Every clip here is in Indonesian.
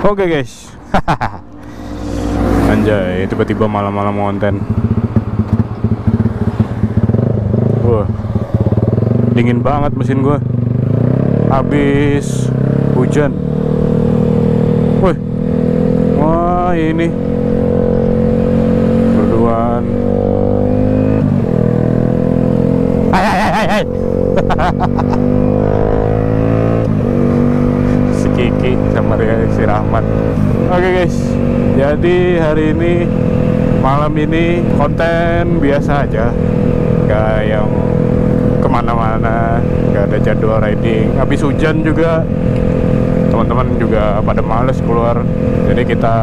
Oke guys. Anjay, tiba-tiba malam-malam konten. Wah, dingin banget mesin gua. Habis hujan. Wih, wah ini berduaan. Hai. Si Kiki sama si Rahmat. Oke guys, jadi hari ini, malam ini konten biasa aja, gak yang kemana-mana, gak ada jadwal riding. Habis hujan juga, teman-teman juga pada males keluar, jadi kita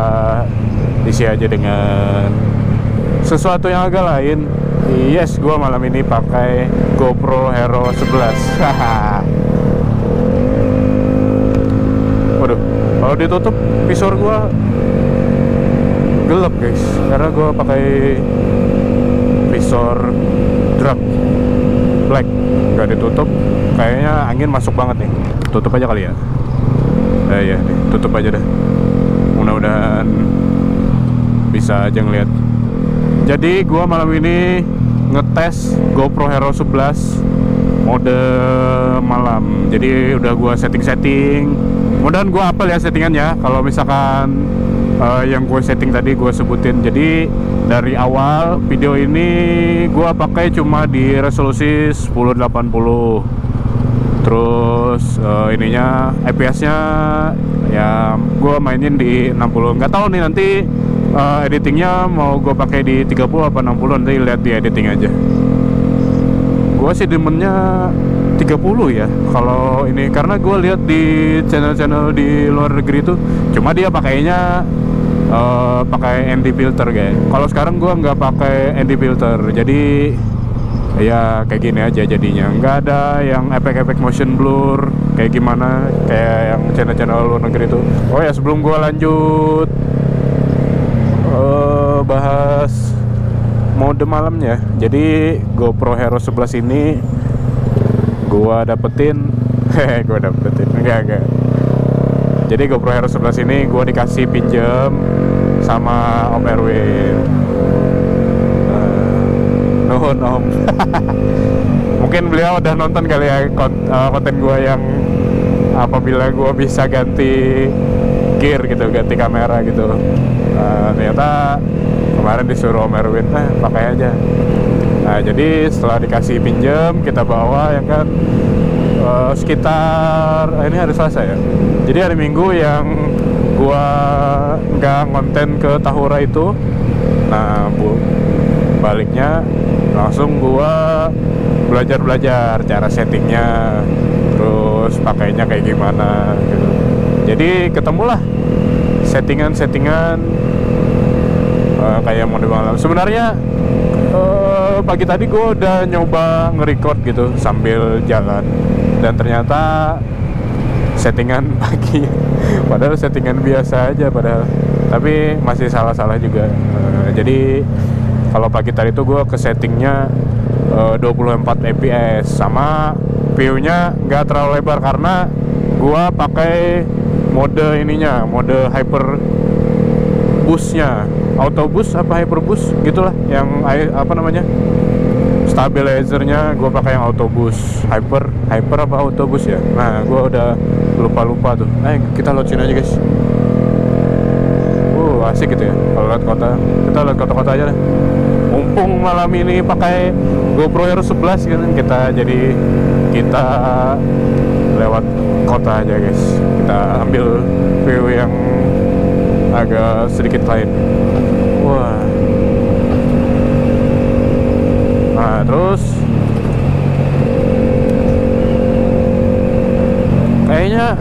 isi aja dengan sesuatu yang agak lain. Yes, gua malam ini pakai GoPro Hero 11. Waduh, kalau ditutup visor gua gelap guys, karena gua pakai visor drag black, nggak ditutup. Kayaknya angin masuk banget nih. Tutup aja kali ya. Ya nih, tutup aja dah. Mudah-mudahan bisa aja ngeliat. Jadi gua malam ini ngetes GoPro Hero 11 mode malam. Jadi udah gua setting. Mudahan gua hafal ya settingannya. Kalau misalkan yang gue setting tadi gue sebutin. Jadi dari awal video ini gua pakai cuma di resolusi 1080. Terus ininya FPS-nya ya gua mainin di 60. Nggak tahu nih nanti editingnya mau gue pakai di 30 apa 60, nanti lihat di editing aja. Gue sih demennya 30 ya kalau ini, karena gue lihat di channel-channel di luar negeri itu cuma dia pakainya pakai ND filter guys. Kalau sekarang gue nggak pakai ND filter, jadi ya kayak gini aja jadinya. Nggak ada yang efek-efek motion blur kayak gimana kayak yang channel-channel luar negeri itu. Oh ya, sebelum gue lanjut bahas mode malamnya, jadi GoPro Hero 11 ini gua dapetin enggak. Jadi GoPro Hero 11 ini gua dikasih pinjem sama Om Erwin. Nuhun Om. Mungkin beliau udah nonton kali ya konten gua yang apabila gua bisa ganti gear gitu, ganti kamera gitu. Ternyata kemarin disuruh Om Erwin, pakai aja. Nah, jadi setelah dikasih pinjam, kita bawa ya kan, sekitar ini hari Selasa ya. Jadi hari Minggu yang gua nggak konten ke Tahura itu, nah baliknya langsung gua belajar cara settingnya, terus pakainya kayak gimana gitu. Jadi ketemulah settingan kayak mode malam. Sebenarnya pagi tadi gue udah nyoba nge-record gitu sambil jalan, dan ternyata settingan pagi padahal settingan biasa aja padahal, tapi masih salah-salah juga. Jadi kalau pagi tadi tuh gue ke settingnya 24 fps, sama view-nya nggak terlalu lebar karena gue pakai mode ininya, mode hyper boost-nya, auto boost apa hyper boost gitulah, yang apa namanya, stabilizernya gue pakai yang auto boost, hyper apa auto boost ya. Nah gue udah lupa tuh. Kita lewat sini aja guys. Asik gitu ya kalau lihat kota. Kita lihat kota-kota aja deh. Mumpung malam ini pakai GoPro Hero 11 kan, kita lewat kota aja guys. Kita ambil view yang agak sedikit lain. Wah. Nah, terus kayaknya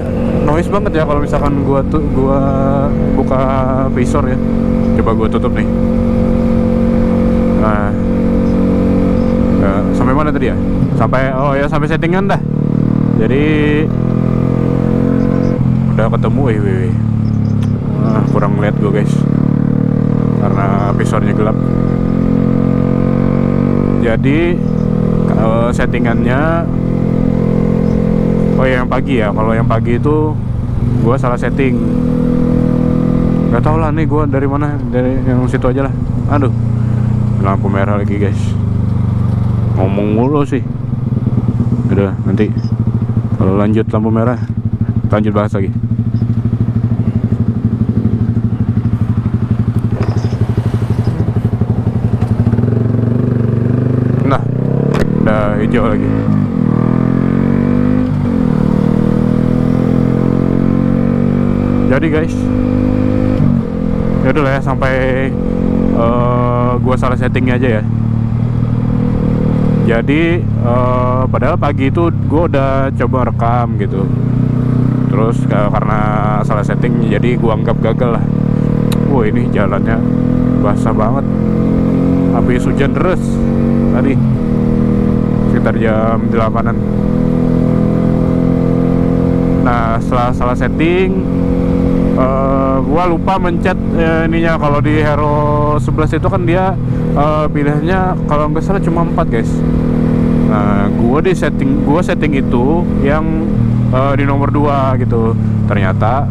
noise banget ya kalau misalkan gua buka visor ya. Coba gua tutup nih. Nah, sampai mana tadi ya? Sampai settingan dah. Jadi udah ketemu. Kurang ngeliat gue guys karena visornya gelap. Jadi settingannya yang pagi ya. Kalau yang pagi itu gue salah setting. Gak tau lah nih gue dari mana, dari yang situ aja lah. Aduh, lampu merah lagi guys. Ngomong mulu sih. Udah, nanti kalau lanjut lampu merah lanjut bahas lagi. Nah, udah hijau lagi. Jadi guys, yaudah lah ya, sampai gua salah settingnya aja ya. Jadi padahal pagi itu gua udah coba rekam gitu, terus karena salah setting jadi gua anggap gagal lah. Wah, ini jalannya basah banget, habis hujan deras tadi sekitar jam 8-an. Nah, setelah salah setting, gua lupa mencet ininya. Kalau di Hero 11 itu kan dia pilihannya kalau nggak salah cuma 4 guys. Nah, gua setting itu yang di nomor 2 gitu. Ternyata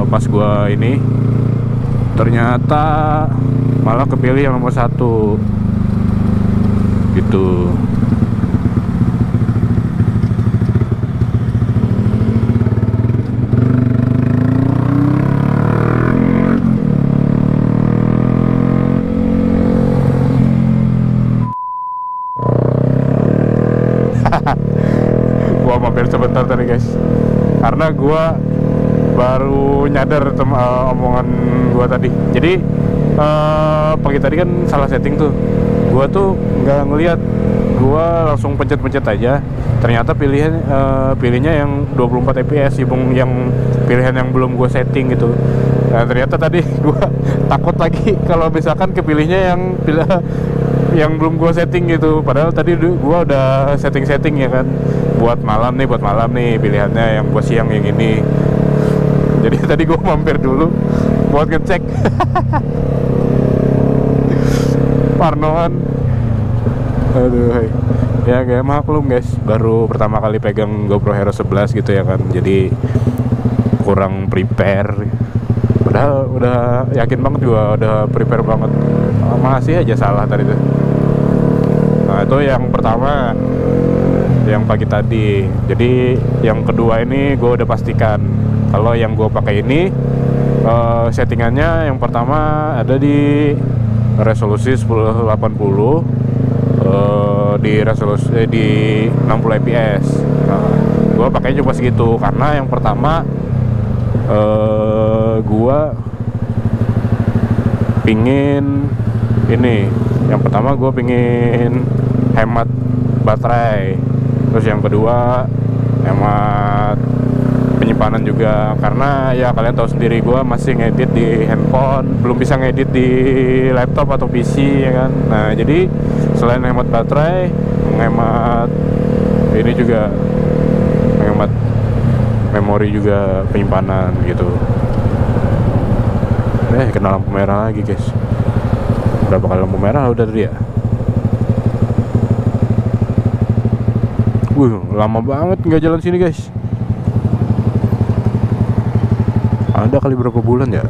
pas gua ini ternyata malah kepilih yang nomor 1 gitu. Gua mampir sebentar tadi guys, karena gua baru nyadar omongan gua tadi. Jadi pagi tadi kan salah setting tuh. Gua tuh nggak ngelihat, gua langsung pencet-pencet aja. Ternyata pilihnya yang 24 fps, yang pilihan yang belum gua setting gitu. Nah, ternyata tadi gua takut lagi kalau misalkan kepilihnya yang belum gua setting gitu. Padahal tadi gua udah setting ya kan, buat malam nih pilihannya, yang buat siang yang ini. Jadi tadi gua mampir dulu buat ngecek. Parnoan. Aduh, ya kayak maklum guys, baru pertama kali pegang GoPro Hero 11 gitu ya kan, jadi kurang prepare. Padahal udah yakin banget juga, udah prepare banget, masih aja salah tadi tuh. Nah, itu yang pertama, yang pagi tadi. Jadi yang kedua ini gue udah pastikan kalau yang gue pakai ini settingannya yang pertama ada di resolusi 1080, di resolusi di 60 fps. Nah, gue pakai cuma segitu karena yang pertama gue pingin ini, yang pertama gue pingin hemat baterai, terus yang kedua hemat penyimpanan juga, karena ya kalian tahu sendiri gue masih ngedit di handphone, belum bisa ngedit di laptop atau PC ya kan. Nah, jadi selain hemat baterai, menghemat ini juga, menghemat memori juga, penyimpanan gitu. Kena lampu merah lagi guys. Berapa kali lampu merah udah tadi ya? Lama banget nggak jalan sini guys. Ada kali berapa bulan ya,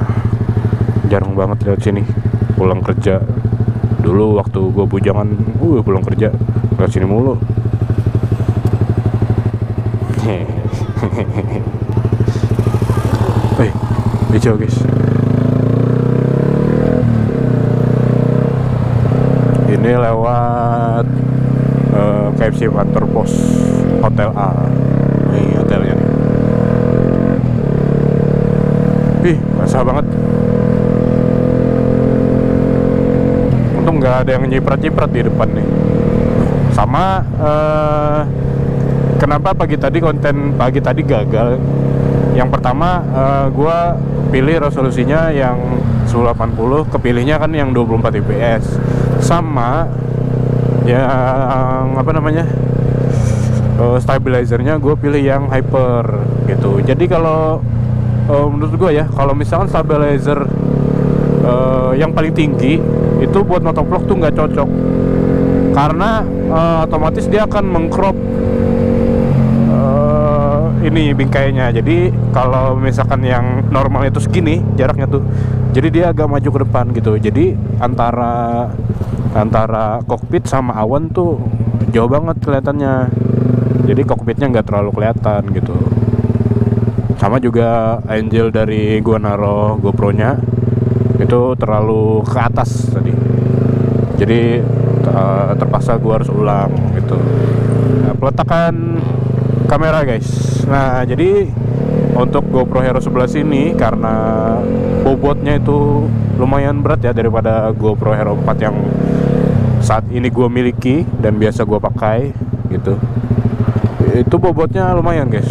jarang banget lewat sini. Pulang kerja dulu waktu gue bujangan, pulang kerja lewat sini mulu. Hijau guys. Ini lewat KFC kantor pos Hotel A. Ini hotelnya nih. Basah banget. Untung nggak ada yang nyiprat-nyiprat di depan nih. Sama kenapa konten pagi tadi gagal? Yang pertama, gue pilih resolusinya yang 1080, kepilihnya kan yang 24 fps. Sama yang stabilizernya gue pilih yang hyper gitu. Jadi kalau menurut gue ya, kalau misalkan stabilizer yang paling tinggi itu buat motovlog tuh nggak cocok, karena otomatis dia akan mengcrop ini bingkainya. Jadi kalau misalkan yang normal itu segini jaraknya tuh, jadi dia agak maju ke depan gitu. Jadi antara kokpit sama awan tuh jauh banget kelihatannya. Jadi kokpitnya nggak terlalu kelihatan gitu. Sama juga angle dari gua naro GoPro-nya itu terlalu ke atas tadi. Jadi terpaksa gua harus ulang gitu. Nah, peletakan kamera guys. Nah, jadi untuk GoPro Hero 11 ini karena bobotnya itu lumayan berat ya daripada GoPro Hero 4 yang saat ini gue miliki dan biasa gue pakai gitu. Itu bobotnya lumayan guys.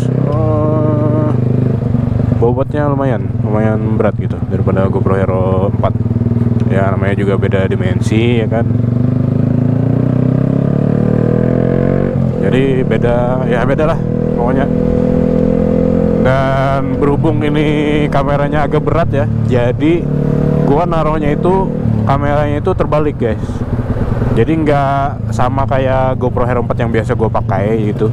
Bobotnya lumayan berat gitu daripada GoPro Hero 4. Ya namanya juga beda dimensi ya kan. Jadi beda lah pokoknya. Dan berhubung ini kameranya agak berat ya, jadi gua naruhnya itu kameranya itu terbalik guys. Jadi nggak sama kayak GoPro Hero 4 yang biasa gue pakai gitu.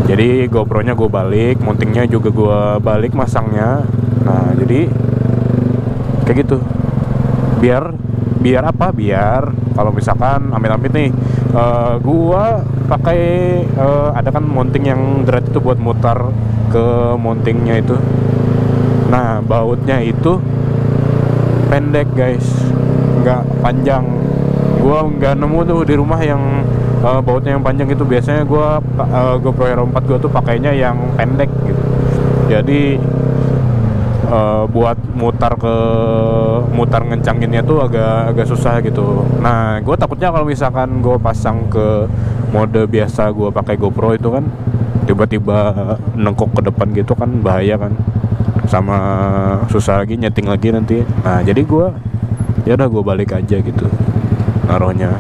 Jadi GoPro-nya gue balik, mountingnya juga gue balik masangnya. Nah jadi kayak gitu. Biar apa? Biar kalau misalkan amit-amit nih, gue pakai ada kan mounting yang dread itu buat mutar ke mountingnya itu. Nah bautnya itu pendek guys, nggak panjang. Gue nggak nemu tuh di rumah yang bautnya yang panjang itu. Biasanya gue GoPro Hero 4 gue tuh pakainya yang pendek gitu. Jadi buat mutar ngencanginnya tuh agak susah gitu. Nah gue takutnya kalau misalkan gue pasang ke mode biasa gue pakai GoPro itu kan tiba-tiba nengkok ke depan gitu kan bahaya kan, sama susah lagi nyeting lagi nanti. Nah jadi ya udah gue balik aja gitu naruhnya,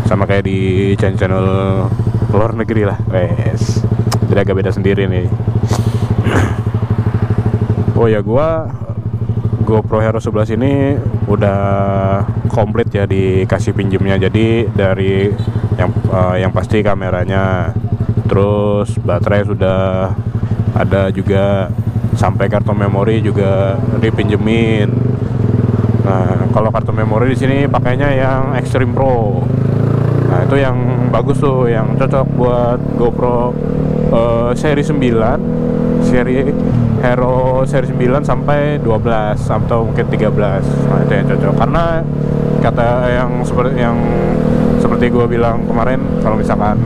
sama kayak di channel luar negeri lah wes. Jadi agak beda sendiri nih. Oh ya, GoPro Hero 11 ini udah komplit ya dikasih pinjemnya. Jadi dari yang pasti kameranya, terus baterai sudah ada juga, sampai kartu memori juga dipinjemin. Nah, kalau kartu memori di sini pakainya yang Extreme Pro. Nah, itu yang bagus tuh, yang cocok buat GoPro seri 9, seri Hero seri 9 sampai 12 atau mungkin 13. Nah, itu yang cocok. Karena kata yang seperti gue bilang kemarin, kalau misalkan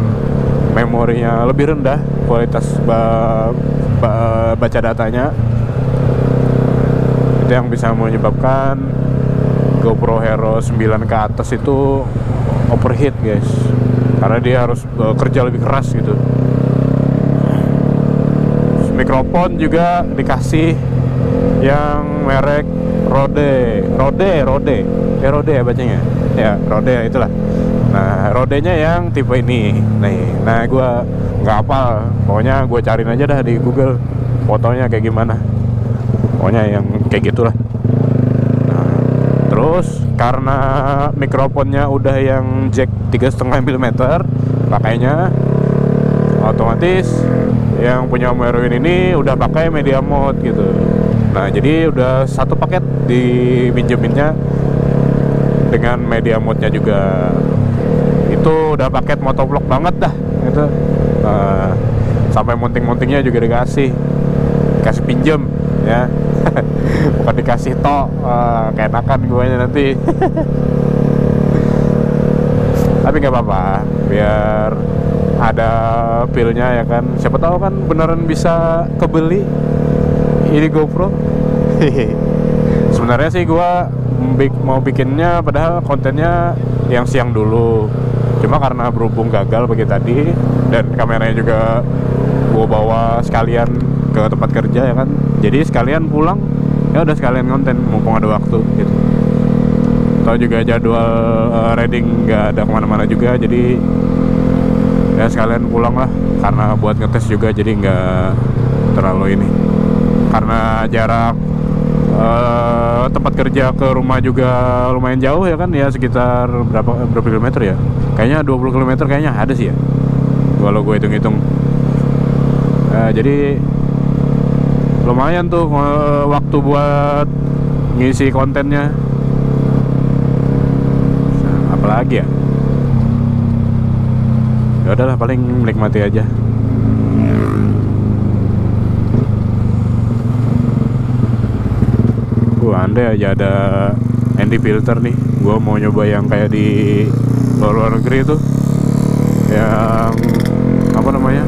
memorinya lebih rendah, kualitas baca datanya, itu yang bisa menyebabkan GoPro Hero 9 ke atas itu overheat guys, karena dia harus kerja lebih keras gitu. Mikrofon juga dikasih yang merek Rode ya bacanya ya, Rode itulah. Nah Rodenya yang tipe ini nih. Nah gue nggak hafal, pokoknya gue cariin aja dah di Google fotonya kayak gimana, pokoknya yang kayak gitulah. Nah, terus karena mikrofonnya udah yang jack 3,5 mm pakainya, otomatis yang punya Om Erwin ini udah pakai media mode gitu. Nah jadi udah satu paket dipinjeminnya dengan media mode-nya juga. Itu udah paket motovlog banget dah gitu. Sampai mounting-mountingnya juga dikasih pinjem ya. Bukan dikasih tok, keenakan guanya nanti. Tapi nggak apa-apa, biar ada feel-nya ya kan. Siapa tahu kan beneran bisa kebeli ini GoPro. Sebenarnya sih gua mau bikinnya padahal kontennya yang siang dulu, cuma karena berhubung gagal pagi tadi dan kameranya juga gua bawa sekalian ke tempat kerja ya kan, jadi sekalian pulang ya udah sekalian konten mumpung ada waktu gitu. Tahu juga jadwal reading nggak ada kemana-mana juga, jadi ya sekalian pulang lah, karena buat ngetes juga, jadi nggak terlalu ini. Karena jarak tempat kerja ke rumah juga lumayan jauh ya kan, ya sekitar berapa kilometer ya, kayaknya 20 km kayaknya ada sih ya kalau gue hitung-hitung. Jadi lumayan tuh waktu buat ngisi kontennya. Apalagi ya, ya udahlah, paling menikmati aja. Andai aja ada ND filter nih, gue mau nyoba yang kayak di luar negeri itu, yang apa namanya.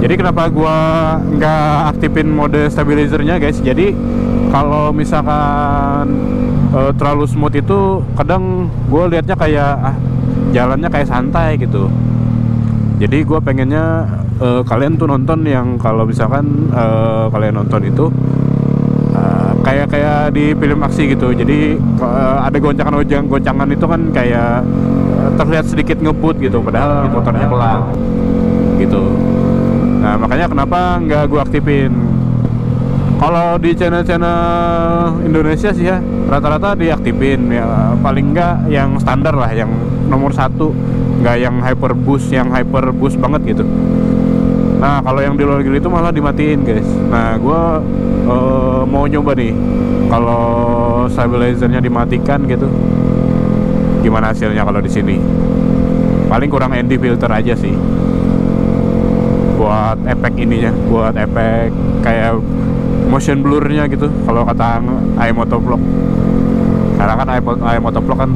Jadi kenapa gue nggak aktifin mode stabilizernya guys? Jadi kalau misalkan terlalu smooth itu kadang gue liatnya kayak jalannya kayak santai gitu. Jadi gue pengennya kalian tuh nonton yang kalau misalkan kalian nonton itu kayak di film aksi gitu. Jadi ada goncangan itu kan kayak terlihat sedikit ngebut gitu, padahal motornya pelan gitu. Nah makanya kenapa nggak gue aktifin. Kalau di channel-channel Indonesia sih ya rata-rata diaktifin ya, paling nggak yang standar lah, yang nomor 1, nggak yang hyper boost banget gitu. Nah kalau yang di luar negeri itu malah dimatiin guys. Nah gue mau nyoba nih kalau stabilizernya dimatikan gitu, gimana hasilnya kalau di sini. Paling kurang ND filter aja sih buat efek ininya, buat efek kayak motion blurnya gitu kalau kata iMotovlog. Karena kan iMotovlog kan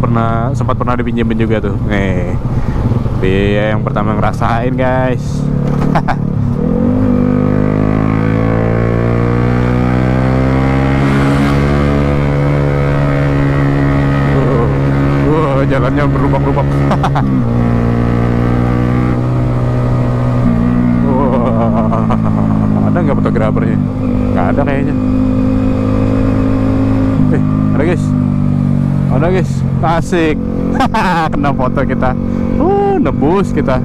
sempat pernah dipinjemin juga tuh. Nih dia yang pertama ngerasain guys. Jalannya berlubang-lubang. Ada nggak fotografernya? Nggak ada kayaknya. Ada guys. Ada guys. Asik. Kena foto kita. Nebus kita.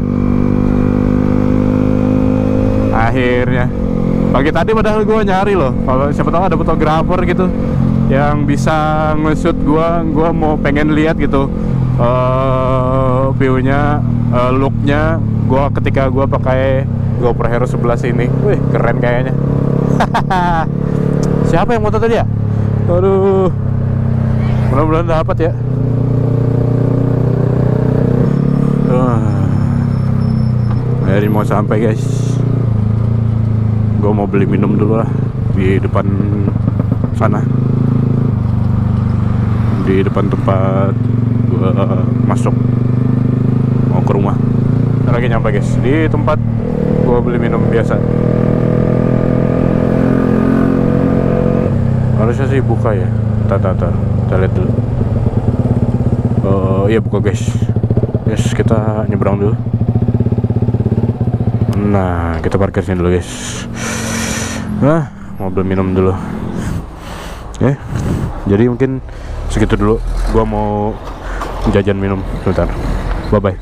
Akhirnya. Pagi tadi padahal gue nyari loh, kalau siapa tahu ada fotografer gitu yang bisa nge-shoot gue mau pengen lihat gitu view-nya, look-nya gue ketika gue pakai GoPro Hero 11 ini. Wih, keren kayaknya. Siapa yang foto tadi ya? Aduh, mudah-mudahan dapat ya. Dari mau sampai guys, gue mau beli minum dulu lah di depan sana, di depan tempat gue masuk mau ke rumah. Lagi nyampe guys di tempat gue beli minum biasa. Harusnya sih buka ya. Tar kita lihat dulu. Iya buka guys. Yes, kita nyebrang dulu. Nah, kita parkir sini dulu guys. Nah, mau beli minum dulu. Jadi mungkin segitu dulu. Gua mau jajan minum sebentar. Bye bye.